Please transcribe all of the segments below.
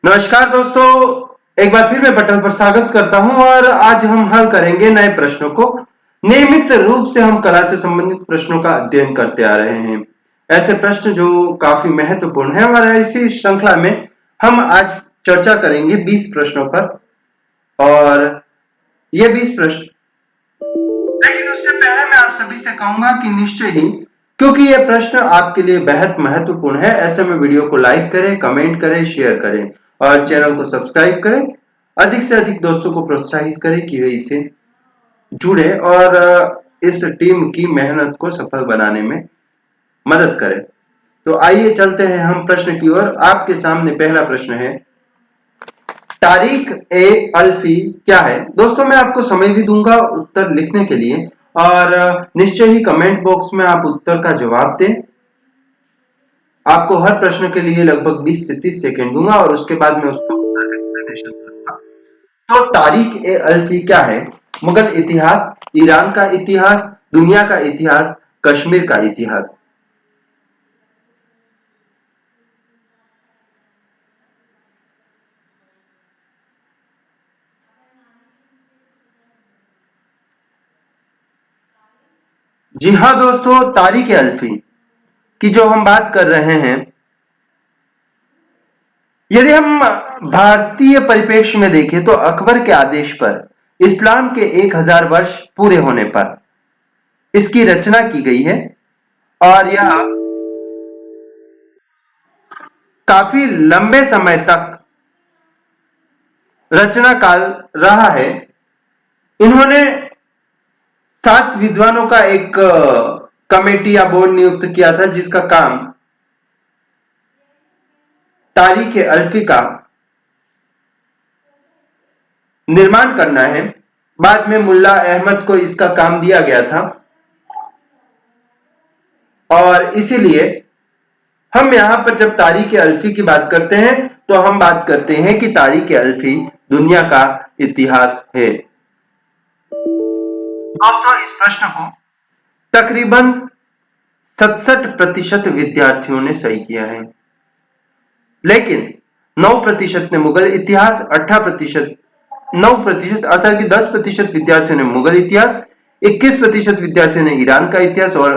नमस्कार दोस्तों, एक बार फिर मैं पटल पर स्वागत करता हूं और आज हम हल करेंगे नए प्रश्नों को। नियमित रूप से हम कला से संबंधित प्रश्नों का अध्ययन करते आ रहे हैं। ऐसे प्रश्न जो काफी महत्वपूर्ण है और इसी श्रृंखला में हम आज चर्चा करेंगे 20 प्रश्नों पर। और ये 20 प्रश्न, लेकिन उससे पहले मैं आप सभी से कहूंगा कि निश्चय ही, क्योंकि ये प्रश्न आपके लिए बेहद महत्वपूर्ण है, ऐसे में वीडियो को लाइक करें, कमेंट करें, शेयर करें और चैनल को सब्सक्राइब करें। अधिक से अधिक दोस्तों को प्रोत्साहित करें कि वे इससे जुड़े और इस टीम की मेहनत को सफल बनाने में मदद करें। तो आइए चलते हैं हम प्रश्न की ओर। आपके सामने पहला प्रश्न है, तारीख ए अल्फी क्या है? दोस्तों, मैं आपको समय भी दूंगा उत्तर लिखने के लिए और निश्चय ही कमेंट बॉक्स में आप उत्तर का जवाब दें। आपको हर प्रश्न के लिए लगभग 20 से 30 सेकंड दूंगा और उसके बाद मैं उसका उत्तर एक्सप्लेनेशन करूंगा। तो तारीख ए अल्फी क्या है? मुगल इतिहास, ईरान का इतिहास, दुनिया का इतिहास, कश्मीर का इतिहास। जी हाँ दोस्तों, तारीख ए अल्फी की जो हम बात कर रहे हैं, यदि हम भारतीय परिप्रेक्ष्य में देखें तो अकबर के आदेश पर इस्लाम के 1000 वर्ष पूरे होने पर इसकी रचना की गई है और यह काफी लंबे समय तक रचना काल रहा है। इन्होंने 7 विद्वानों का एक कमेटी या बोर्ड नियुक्त किया था जिसका काम तारीख ए अल्फी का निर्माण करना है। बाद में मुल्ला अहमद को इसका काम दिया गया था और इसीलिए हम यहां पर जब तारीख ए अल्फी की बात करते हैं तो हम बात करते हैं कि तारीख ए अल्फी दुनिया का इतिहास है। दोस्तों, इस प्रश्न को तकरीबन 67% विद्यार्थियों ने सही किया है, लेकिन 9% ने मुगल इतिहास, 18% 9% अर्थात कि 10% विद्यार्थियों ने मुगल इतिहास, 21% विद्यार्थियों ने ईरान का इतिहास और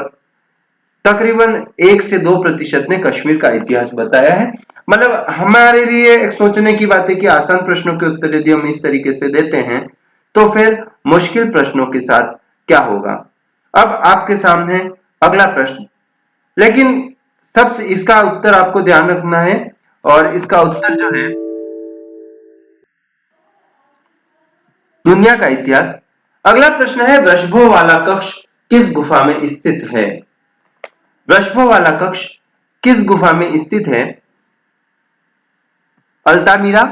तकरीबन 1 से 2% ने कश्मीर का इतिहास बताया है। मतलब हमारे लिए एक सोचने की बात है कि आसान प्रश्नों के उत्तर यदि हम इस तरीके से देते हैं तो फिर मुश्किल प्रश्नों के साथ क्या होगा। अब आपके सामने अगला प्रश्न, लेकिन सब इसका उत्तर आपको ध्यान रखना है और इसका उत्तर जो है दुनिया का इतिहास। अगला प्रश्न है, वृषभों वाला कक्ष किस गुफा में स्थित है? वृषभों वाला कक्ष किस गुफा में स्थित है? अल्तामीरा,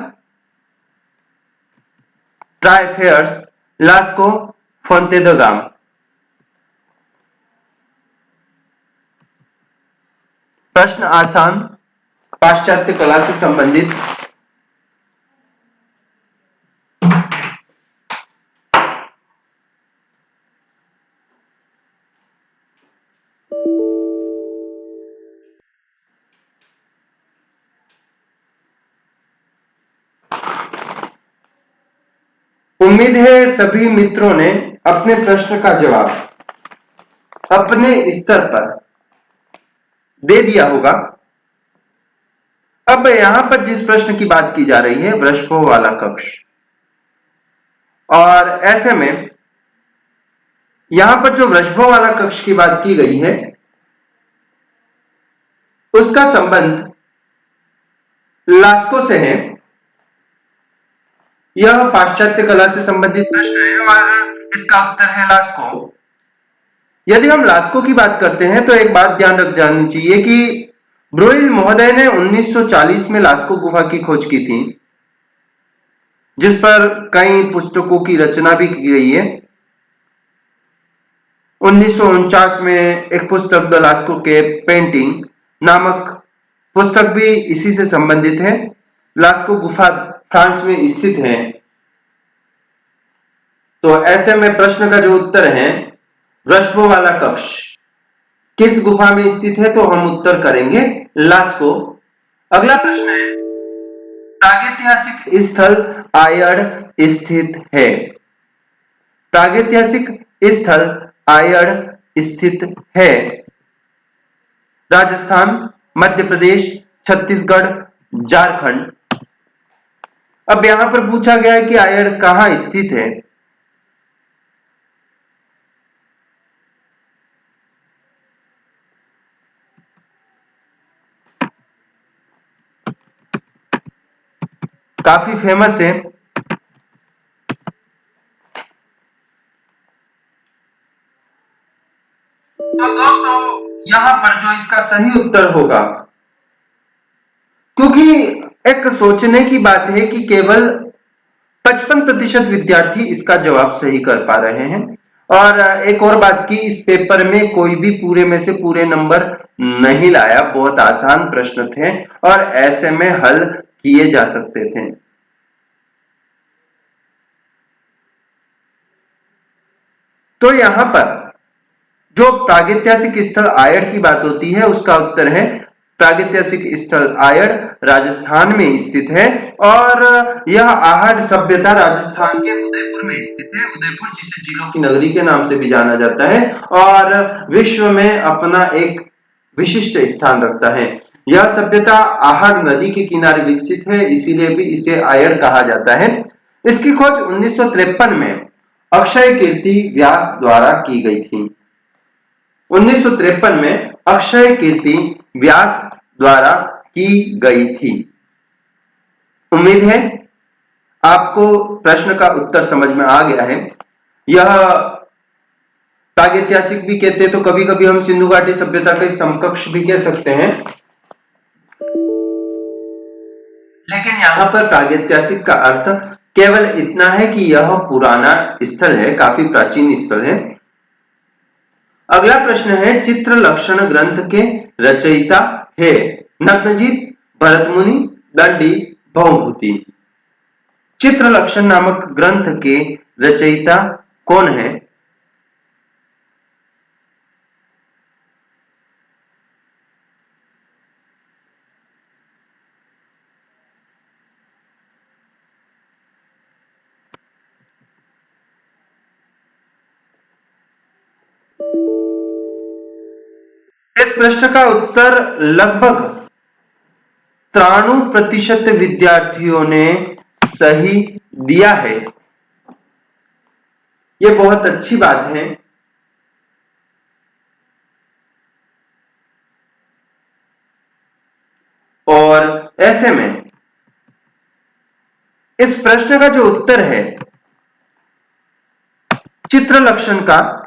ट्राइफेयर्स, लास्को, फोंते द गाम। प्रश्न आसान, पाश्चात्य कला से संबंधित। उम्मीद है सभी मित्रों ने अपने प्रश्न का जवाब अपने स्तर पर दे दिया होगा। अब यहां पर जिस प्रश्न की बात की जा रही है, वृषभों वाला कक्ष, और ऐसे में यहां पर जो वृषभों वाला कक्ष की बात की गई है उसका संबंध लास्को से है। यह पाश्चात्य कला से संबंधित प्रश्न है और इसका उत्तर है लास्को। यदि हम लास्को की बात करते हैं तो एक बात ध्यान रख जानी चाहिए कि ब्रुइल महोदय ने 1940 में लास्को गुफा की खोज की थी, जिस पर कई पुस्तकों की रचना भी की गई है। 1949 में एक पुस्तक द लास्को केव पेंटिंग नामक पुस्तक भी इसी से संबंधित है। लास्को गुफा फ्रांस में स्थित है। तो ऐसे में प्रश्न का जो उत्तर है वृषभों वाला कक्ष किस गुफा में स्थित है, तो हम उत्तर करेंगे लास्को। अगला प्रश्न है, प्रागैतिहासिक स्थल आयड़ स्थित है। प्रागैतिहासिक स्थल आयड़ स्थित है। राजस्थान, मध्य प्रदेश, छत्तीसगढ़, झारखंड। अब यहां पर पूछा गया है कि आयड़ कहां स्थित है। काफी फेमस है। तो दोस्तों यहां पर जो इसका सही उत्तर होगा, क्योंकि एक सोचने की बात है कि केवल 55% विद्यार्थी इसका जवाब सही कर पा रहे हैं। और एक और बात की, इस पेपर में कोई भी पूरे में से पूरे नंबर नहीं लाया। बहुत आसान प्रश्न थे और ऐसे में हल किए जा सकते थे। तो यहां पर जो प्रागैतिहासिक स्थल आयड़ की बात होती है, उसका उत्तर है प्रागैतिहासिक स्थल आयड़ राजस्थान में स्थित है। और यह आहड़ सभ्यता राजस्थान के उदयपुर में स्थित है। उदयपुर जिसे जिलों की नगरी के नाम से भी जाना जाता है और विश्व में अपना एक विशिष्ट स्थान रखता है। यह सभ्यता आहड़ नदी के किनारे विकसित है, इसीलिए भी इसे आयड़ कहा जाता है। इसकी खोज 1953 में अक्षय कीर्ति व्यास द्वारा की गई थी। 1953 में अक्षय कीर्ति व्यास द्वारा की गई थी। उम्मीद है आपको प्रश्न का उत्तर समझ में आ गया है। यह प्रागैतिहासिक भी कहते हैं, तो कभी कभी हम सिंधु घाटी सभ्यता के समकक्ष भी कह सकते हैं। लेकिन यहां पर प्रागैतिहासिक का अर्थ केवल इतना है कि यह पुराना स्थल है, काफी प्राचीन स्थल है। अगला प्रश्न है, चित्र लक्षण ग्रंथ के रचयिता है नग्नजित, भरतमुनि, दंडी, भौभूति। चित्र लक्षण नामक ग्रंथ के रचयिता कौन है? इस प्रश्न का उत्तर लगभग 93% विद्यार्थियों ने सही दिया है। यह बहुत अच्छी बात है। और ऐसे में इस प्रश्न का जो उत्तर है चित्र लक्षण का,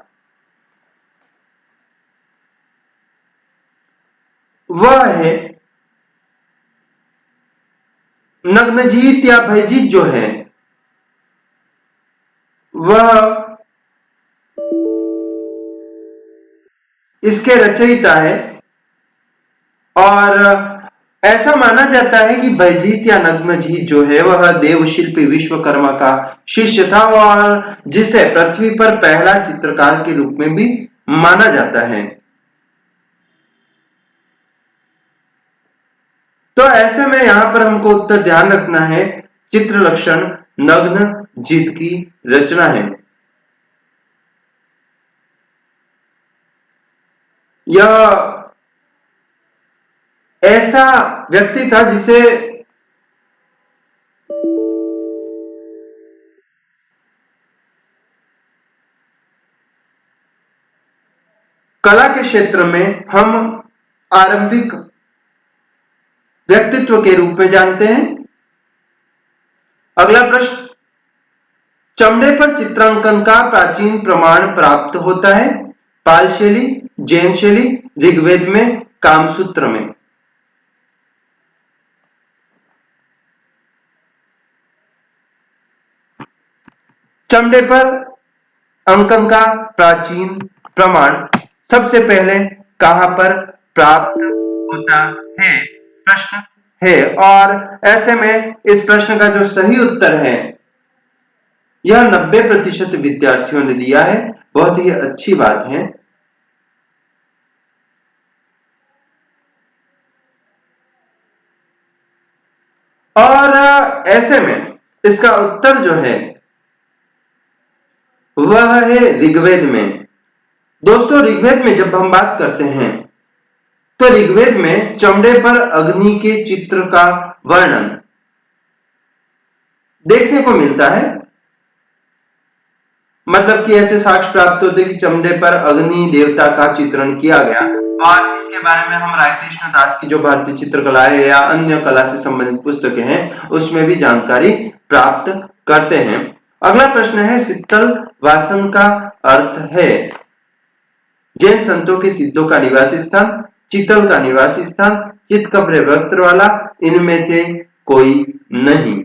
वह है नग्नजित या भयजीत जो है वह इसके रचयिता है। और ऐसा माना जाता है कि भयजीत या नग्नजित जो है वह देवशिल्पी विश्वकर्मा का शिष्य था और जिसे पृथ्वी पर पहला चित्रकार के रूप में भी माना जाता है। तो ऐसे में यहां पर हमको उत्तर ध्यान रखना है, चित्र लक्षण नग्नजित की रचना है। यह ऐसा व्यक्ति था जिसे कला के क्षेत्र में हम आरंभिक व्यक्तित्व के रूप में जानते हैं। अगला प्रश्न, चमड़े पर चित्रांकन का प्राचीन प्रमाण प्राप्त होता है पाल शैली, जैन शैली, ऋग्वेद में, कामसूत्र में। चमड़े पर अंकन का प्राचीन प्रमाण सबसे पहले कहां पर प्राप्त होता है, प्रश्न है। और ऐसे में इस प्रश्न का जो सही उत्तर है यह 90% विद्यार्थियों ने दिया है। बहुत ही अच्छी बात है। और ऐसे में इसका उत्तर जो है वह है ऋग्वेद में। दोस्तों, ऋग्वेद में जब हम बात करते हैं तो ऋग्वेद में चमड़े पर अग्नि के चित्र का वर्णन देखने को मिलता है। मतलब कि ऐसे साक्ष्य प्राप्त होते कि चमड़े पर अग्नि देवता का चित्रण किया गया, और इसके बारे में हम राय कृष्ण दास की जो भारतीय चित्रकला है या अन्य कला से संबंधित पुस्तकें हैं उसमें भी जानकारी प्राप्त करते हैं। अगला प्रश्न है, शीतल वासन का अर्थ है जैन संतों के सिद्धों का निवासी स्थान, चितल का निवासी स्थान, चित कपड़े वस्त्र वाला, इनमें से कोई नहीं।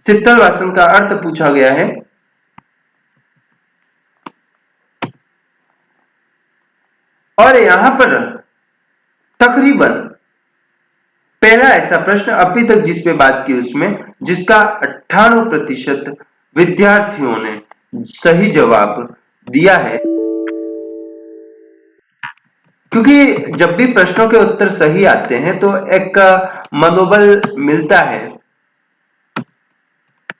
शीतल वासन का अर्थ पूछा गया है। और यहां पर तकरीबन पहला ऐसा प्रश्न अभी तक जिस पे बात की उसमें जिसका 98% विद्यार्थियों ने सही जवाब दिया है। क्योंकि जब भी प्रश्नों के उत्तर सही आते हैं तो एक मनोबल मिलता है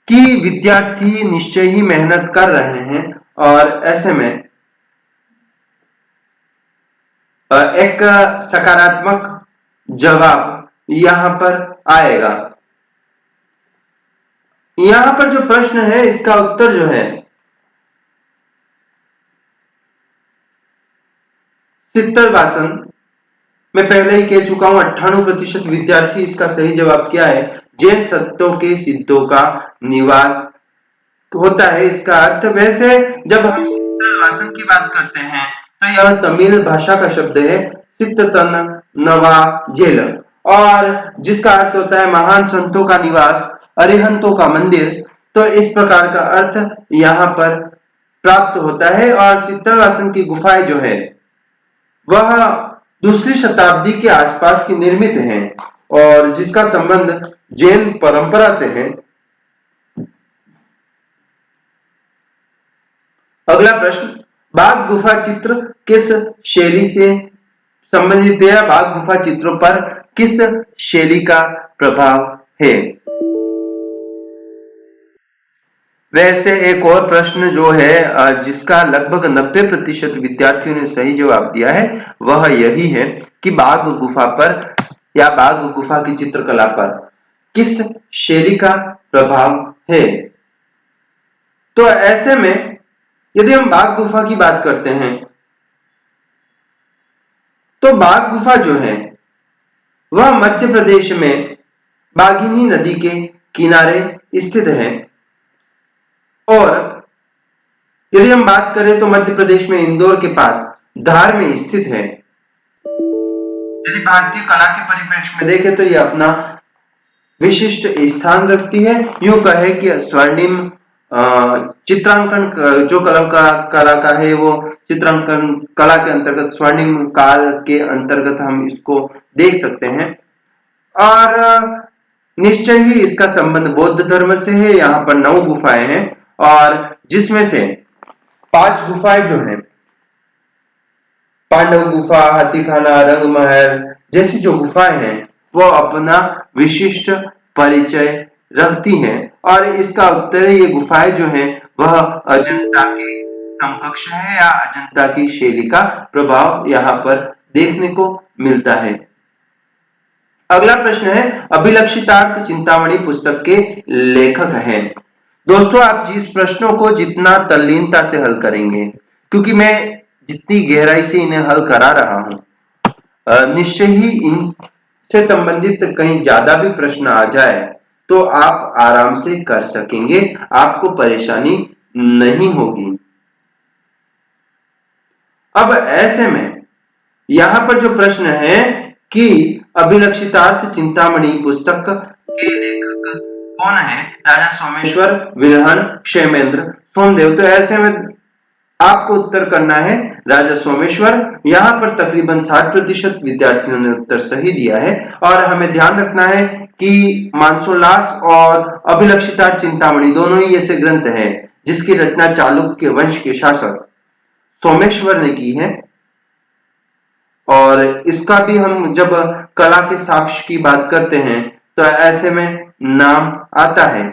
कि विद्यार्थी निश्चय ही मेहनत कर रहे हैं, और ऐसे में एक सकारात्मक जवाब यहां पर आएगा। यहां पर जो प्रश्न है इसका उत्तर जो है शीतल वासन, मैं पहले ही कह चुका हूं 98% विद्यार्थी इसका सही जवाब क्या है, जैन संतों के सिद्धों का निवास होता है इसका अर्थ। वैसे जब हम शीतल वासन की बात करते हैं तो यह तमिल भाषा का शब्द है सित्ततन नवा जेल, और जिसका अर्थ होता है महान संतों का निवास, अरिहंतों का मंदिर। तो इस प्रकार का अर्थ यहाँ पर प्राप्त होता है। और शीतल वासन की गुफाएं जो है वह दूसरी शताब्दी के आसपास की निर्मित हैं और जिसका संबंध जैन परंपरा से है। अगला प्रश्न, बाघ गुफा चित्र किस शैली से संबंधित है? बाघ गुफा चित्रों पर किस शैली का प्रभाव है? वैसे एक और प्रश्न जो है जिसका लगभग 90% विद्यार्थियों ने सही जवाब दिया है वह यही है कि बाघ गुफा पर या बाघ गुफा की चित्रकला पर किस शैली का प्रभाव है। तो ऐसे में यदि हम बाघ गुफा की बात करते हैं तो बाघ गुफा जो है वह मध्य प्रदेश में बाघिनी नदी के किनारे स्थित है। और यदि हम बात करें तो मध्य प्रदेश में इंदौर के पास धार में स्थित है। यदि भारतीय कला के परिप्रेक्ष्य में देखें तो यह अपना विशिष्ट स्थान रखती है। यूं कहे कि स्वर्णिम चित्रांकन जो कला का है वो चित्रांकन कला के अंतर्गत स्वर्णिम काल के अंतर्गत हम इसको देख सकते हैं। और निश्चय ही इसका संबंध बौद्ध धर्म से है। यहाँ पर 9 गुफाएं हैं और जिसमें से 5 गुफाएं जो हैं पांडव गुफा, हाथीखाना, रंगमहल जैसी जो गुफाएं हैं वो अपना विशिष्ट परिचय रखती हैं। और इसका उत्तर है ये गुफाएं जो हैं वह अजंता के समकक्ष है या अजंता की शैली का प्रभाव यहाँ पर देखने को मिलता है। अगला प्रश्न है, अभिलक्षितार्थ चिंतामणि पुस्तक के लेखक हैं। दोस्तों, आप जिस प्रश्नों को जितना तल्लीनता से हल करेंगे, क्योंकि मैं जितनी गहराई से इन्हें हल करा रहा हूं, निश्चय ही इनसे संबंधित कहीं ज्यादा भी प्रश्न आ जाए तो आप आराम से कर सकेंगे, आपको परेशानी नहीं होगी। अब ऐसे में यहां पर जो प्रश्न है कि अभिलक्षितार्थ चिंतामणि पुस्तक के लेखक कौन है, राजा सोमेश्वर, विल्हण, क्षेमेंद्र, सोमदेव। तो ऐसे में आपको उत्तर करना है राजा सोमेश्वर। यहाँ पर तकरीबन 60% विद्यार्थियों ने उत्तर सही दिया है। और हमें ध्यान रखना है कि मानसोल्लास और अभिलक्षितार्थ चिंतामणि दोनों ही ऐसे ग्रंथ हैं जिसकी रचना चालुक्य वंश के शासक सोमेश्वर ने की है। और इसका भी हम जब कला के साक्ष्य की बात करते हैं तो ऐसे में नाम आता है।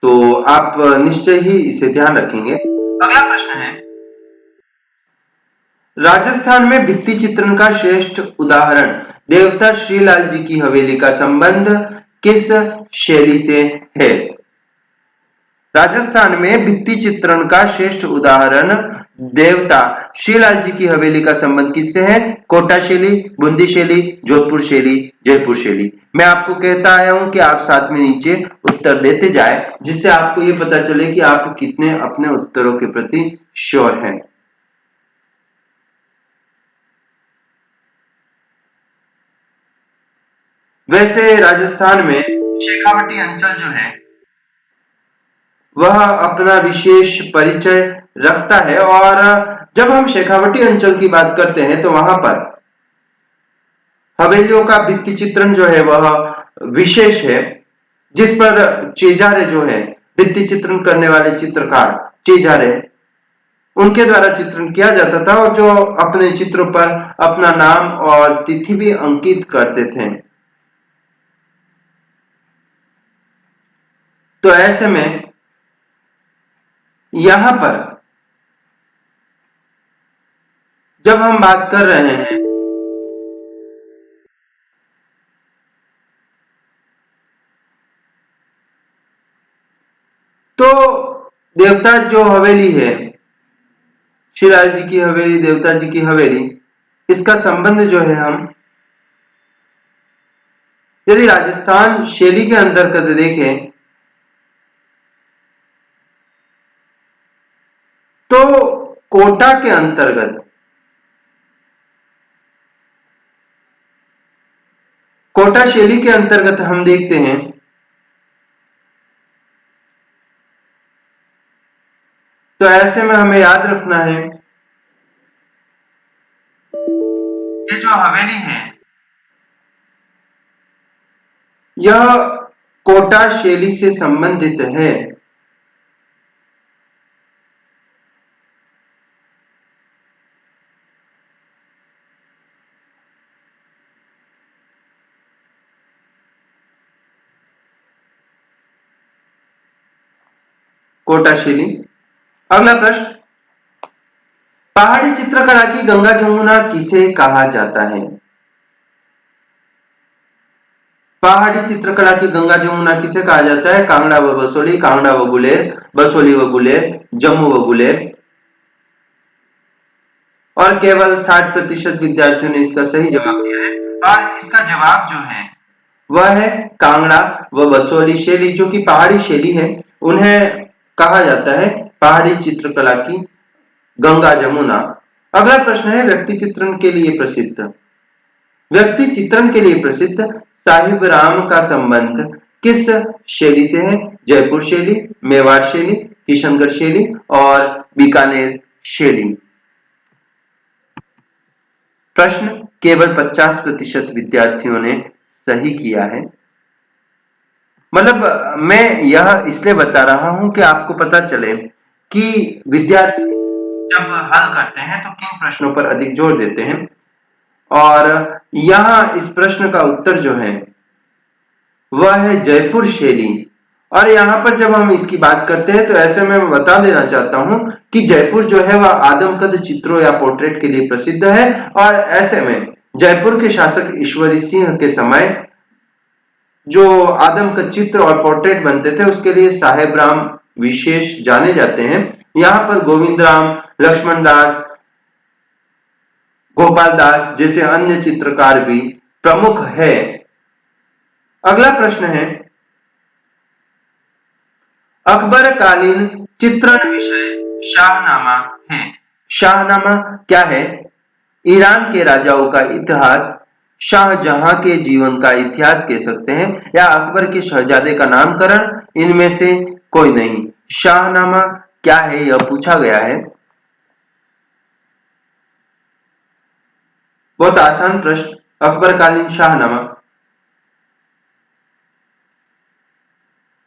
तो आप निश्चय ही इसे ध्यान रखेंगे। अगला प्रश्न है, राजस्थान में भित्ति चित्रण का श्रेष्ठ उदाहरण देवता श्रीलाल जी की हवेली का संबंध किस शैली से है? राजस्थान में भित्ति चित्रण का श्रेष्ठ उदाहरण देवता श्रीलाल जी की हवेली का संबंध किससे है? कोटा शैली, बूंदी शैली, जोधपुर शैली, जयपुर शैली। मैं आपको कहता आया हूं कि आप साथ में नीचे उत्तर देते जाए, जिससे आपको ये पता चले कि आप कितने अपने उत्तरों के प्रति श्योर हैं। वैसे राजस्थान में शेखावटी अंचल जो है वह अपना विशेष परिचय रखता है, और जब हम शेखावटी अंचल की बात करते हैं तो वहां पर हवेलियों का भित्ति चित्रण जो है वह विशेष है, जिस पर चेजारे जो है भित्ति चित्रण करने वाले चित्रकार चेजारे उनके द्वारा चित्रण किया जाता था, और जो अपने चित्रों पर अपना नाम और तिथि भी अंकित करते थे। तो ऐसे में यहां पर जब हम बात कर रहे हैं तो देवता जो हवेली है, श्रीलाल जी की हवेली, देवता जी की हवेली, इसका संबंध जो है हम यदि राजस्थान शैली के अंतर्गत देखें तो कोटा के अंतर्गत कोटा शैली के अंतर्गत हम देखते हैं तो ऐसे में हमें याद रखना है ये जो हवेली है यह कोटा शैली से संबंधित है। कोटा शैली। अगला प्रश्न, पहाड़ी चित्रकला की गंगा जमुना किसे कहा जाता है? पहाड़ी चित्रकला की गंगा जमुना किसे कहा जाता है? कांगड़ा व बसोली, कांगड़ा व गुलेर, बसोली व गुलेर, जम्मू व गुलेर। और केवल 60% विद्यार्थियों ने इसका सही जवाब दिया है, और इसका जवाब जो है वह है कांगड़ा व बसोली शैली, जो कि पहाड़ी शैली है, उन्हें कहा जाता है पहाड़ी चित्रकला की गंगा जमुना। अगला प्रश्न है, व्यक्ति चित्रण के लिए प्रसिद्ध व्यक्ति चित्रण के लिए प्रसिद्ध साहिब राम का संबंध किस शैली से है? जयपुर शैली, मेवाड़ शैली, किशनगढ़ शैली और बीकानेर शैली। प्रश्न केवल 50% विद्यार्थियों ने सही किया है। मतलब मैं यह इसलिए बता रहा हूं कि आपको पता चले कि विद्यार्थी जब हल करते हैं तो किन प्रश्नों पर अधिक जोर देते हैं। और यहां इस प्रश्न का उत्तर जो है वह है जयपुर शैली। और यहाँ पर जब हम इसकी बात करते हैं तो ऐसे में मैं बता देना चाहता हूं कि जयपुर जो है वह आदमकद चित्रों या पोर्ट्रेट के लिए प्रसिद्ध है, और ऐसे में जयपुर के शासक ईश्वरी सिंह के समय जो आदमकद चित्र और पोर्ट्रेट बनते थे उसके लिए साहेब राम विशेष जाने जाते हैं। यहाँ पर गोविंद राम, लक्ष्मण दास, गोपाल दास जैसे अन्य चित्रकार भी प्रमुख है। अगला प्रश्न है, अकबर कालीन चित्रण विषय शाहनामा है। शाहनामा क्या है? ईरान के राजाओं का इतिहास, शाहजहां के जीवन का इतिहास कह सकते हैं, या अकबर के शहजादे का नामकरण, इनमें से कोई नहीं। शाहनामा क्या है यह पूछा गया है। बहुत आसान प्रश्न, अकबरकालीन शाहनामा।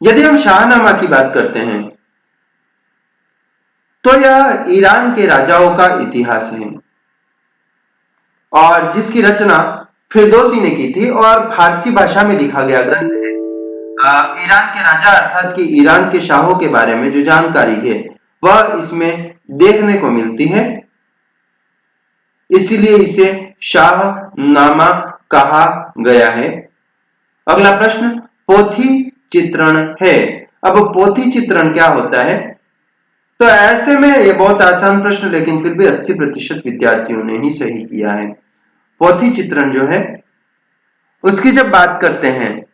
यदि हम शाहनामा की बात करते हैं तो यह ईरान के राजाओं का इतिहास है और जिसकी रचना फिरदौसी ने की थी और फारसी भाषा में लिखा गया ग्रंथ है। ईरान के राजा अर्थात कि ईरान के शाहों के बारे में जो जानकारी है वह इसमें देखने को मिलती है, इसीलिए इसे शाहनामा कहा गया है। अगला प्रश्न पोथी चित्रण है। अब पोथी चित्रण क्या होता है? तो ऐसे में ये बहुत आसान प्रश्न, लेकिन फिर भी 80% विद्यार्थियों ने ही सही किया है। पोथी चित्रण जो है उसकी जब बात करते हैं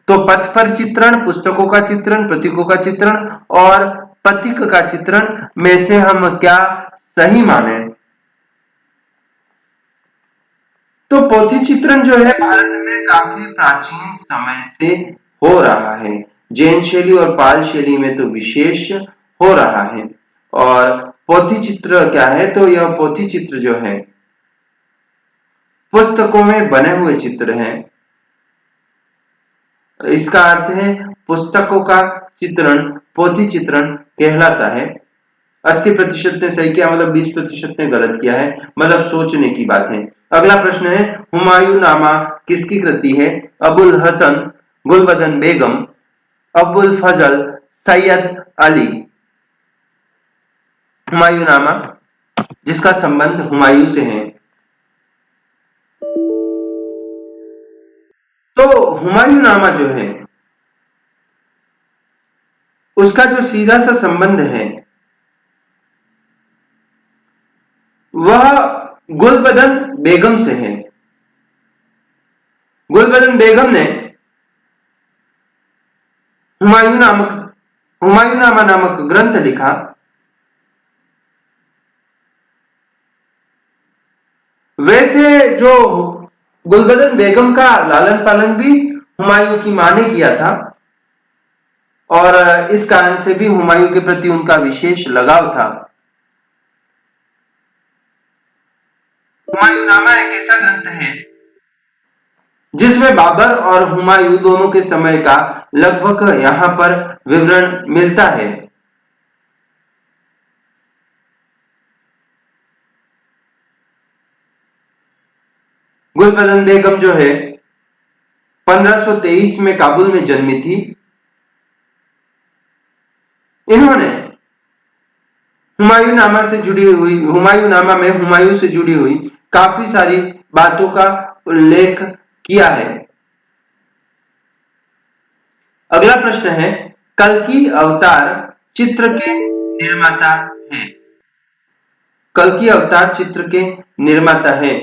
तो पथ पर चित्रण, पुस्तकों का चित्रण, प्रतीकों का चित्रण और पथिक का चित्रण में से हम क्या सही माने? तो पोथी चित्रण जो है भारत में काफी प्राचीन समय से हो रहा है। जैन शैली और पाल शैली में तो विशेष हो रहा है। और पोथी चित्र क्या है? तो यह पोथी चित्र जो है पुस्तकों में बने हुए चित्र हैं। इसका अर्थ है पुस्तकों का चित्रण पोथी चित्रण कहलाता है। 80% ने सही किया, मतलब 20% ने गलत किया है, मतलब सोचने की बात है। अगला प्रश्न है हुमायूंनामा किसकी कृति है? अबुल हसन, गुलबदन बेगम, अबुल फजल, सैयद अली। हुमायूंनामा जिसका संबंध हुमायूं से है। तो हुमायूंनामा जो है उसका जो सीधा सा संबंध है वह गुलबदन बेगम से है। गुलबदन बेगम ने हुमायूंनामा नामक ग्रंथ लिखा। वैसे जो गुलबदन बेगम का लालन पालन भी हुमायूं की मां ने किया था और इस कारण से भी हुमायूं के प्रति उनका विशेष लगाव था। हुमायूंनामा एक ऐसा ग्रंथ है जिसमें बाबर और हुमायूं दोनों के समय का लगभग यहां पर विवरण मिलता है। गुलबदन बेगम जो है 1523 में काबुल में जन्मी थी। इन्होंने हुमायूंनामा में हुमायूं से जुड़ी हुई काफी सारी बातों का उल्लेख किया है। अगला प्रश्न है कल्कि अवतार चित्र के निर्माता है। कल्कि अवतार चित्र के निर्माता है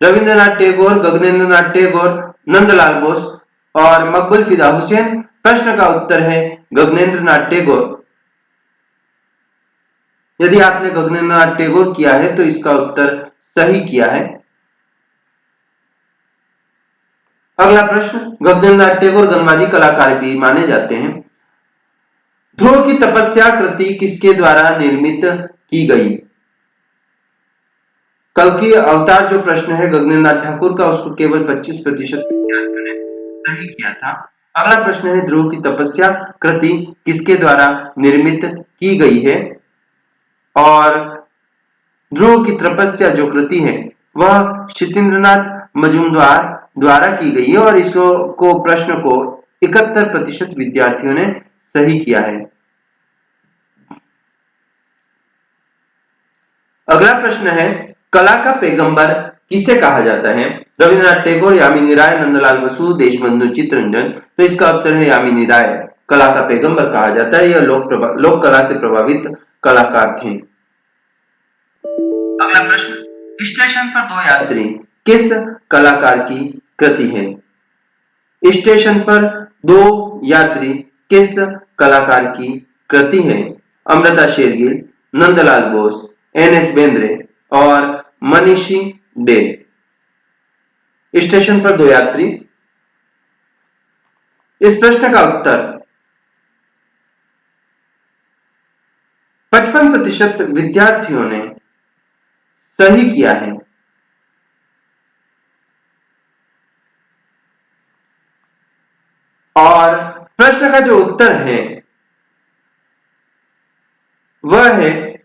रविंद्रनाथ टैगोर, गगनेंद्रनाथ टैगोर, नंदलाल बोस और मकबूल फिदा हुसैन। प्रश्न का उत्तर है गगनेंद्रनाथ टैगोर। यदि आपने गगनेंद्रनाथ टैगोर किया है तो इसका उत्तर सही किया है। अगला प्रश्न गगनेंद्रनाथ टैगोर गणवादी कलाकार भी माने जाते हैं। ध्रुव की तपस्या कृति किसके द्वारा निर्मित की गई? कल्कि अवतार जो प्रश्न है गगनेंद्रनाथ ठाकुर का, उसको केवल 25% विद्यार्थियों ने सही किया था। अगला प्रश्न है ध्रुव की तपस्या कृति किसके द्वारा निर्मित की गई है? और ध्रुव की तपस्या जो कृति है वह क्षितेंद्रनाथ मजूमदार द्वारा की गई है और इसको प्रश्न को 71% विद्यार्थियों ने सही किया है। अगला प्रश्न है कला का पैगंबर किसे कहा जाता है? रविंद्रनाथ टैगोर, यामिनी राय, नंदलाल बसु, देशबंधु चित्तरंजन। तो इसका उत्तर है यामिनी राय। कला का पैगंबर कहा जाता है। यह लोक कला से प्रभावित कलाकार थे। अगला प्रश्न स्टेशन पर दो यात्री किस कलाकार की कृति है? स्टेशन पर दो यात्री किस कलाकार की कृति है? अमृता शेरगिल, नंदलाल बोस, एन.एस. बेंद्रे और मनीषी डे। स्टेशन पर दो यात्री, इस प्रश्न का उत्तर 55% विद्यार्थियों ने सही किया है। और प्रश्न का जो उत्तर है वह है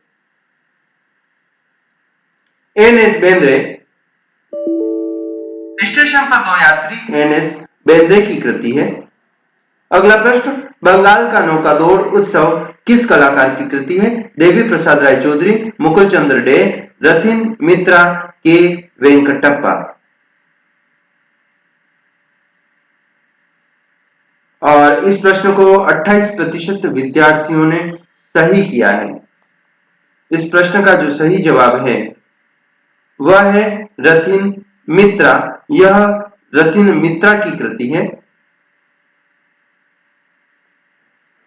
एन.एस. बेंद्रे। स्टेशन पर दो यात्री एन.एस. बेंद्रे की कृति है। अगला प्रश्न, बंगाल का नौका दौड़ उत्सव किस कलाकार की कृति है? देवी प्रसाद राय चौधरी, मुकुल चंद्र डे, रथिन मित्रा, के वेंकटप्पा। और इस प्रश्न को 28% विद्यार्थियों ने सही किया है। इस प्रश्न का जो सही जवाब है वह है रथिन मित्रा। यह रथिन मित्रा की कृति है।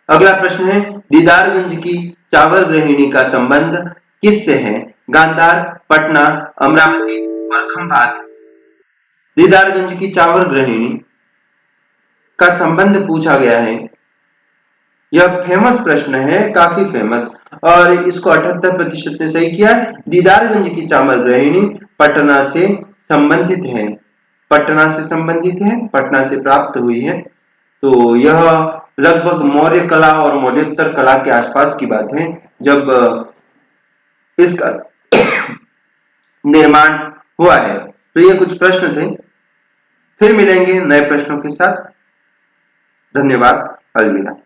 अगला प्रश्न है, दीदारगंज की चावल गृहिणी का संबंध किससे है? गांधार, पटना, अमरावती और खंभात। दीदारगंज की चावल गृहिणी का संबंध पूछा गया है। यह फेमस प्रश्न है, काफी फेमस, और इसको 78% ने सही किया। दीदारगंज की चावल गृहिणी पटना से संबंधित है। पटना से संबंधित है, पटना से प्राप्त हुई है। तो यह लगभग मौर्य कला और मौर्योत्तर कला के आसपास की बात है जब इसका निर्माण हुआ है। तो ये कुछ प्रश्न थे। फिर मिलेंगे नए प्रश्नों के साथ। धन्यवाद। अलविदा।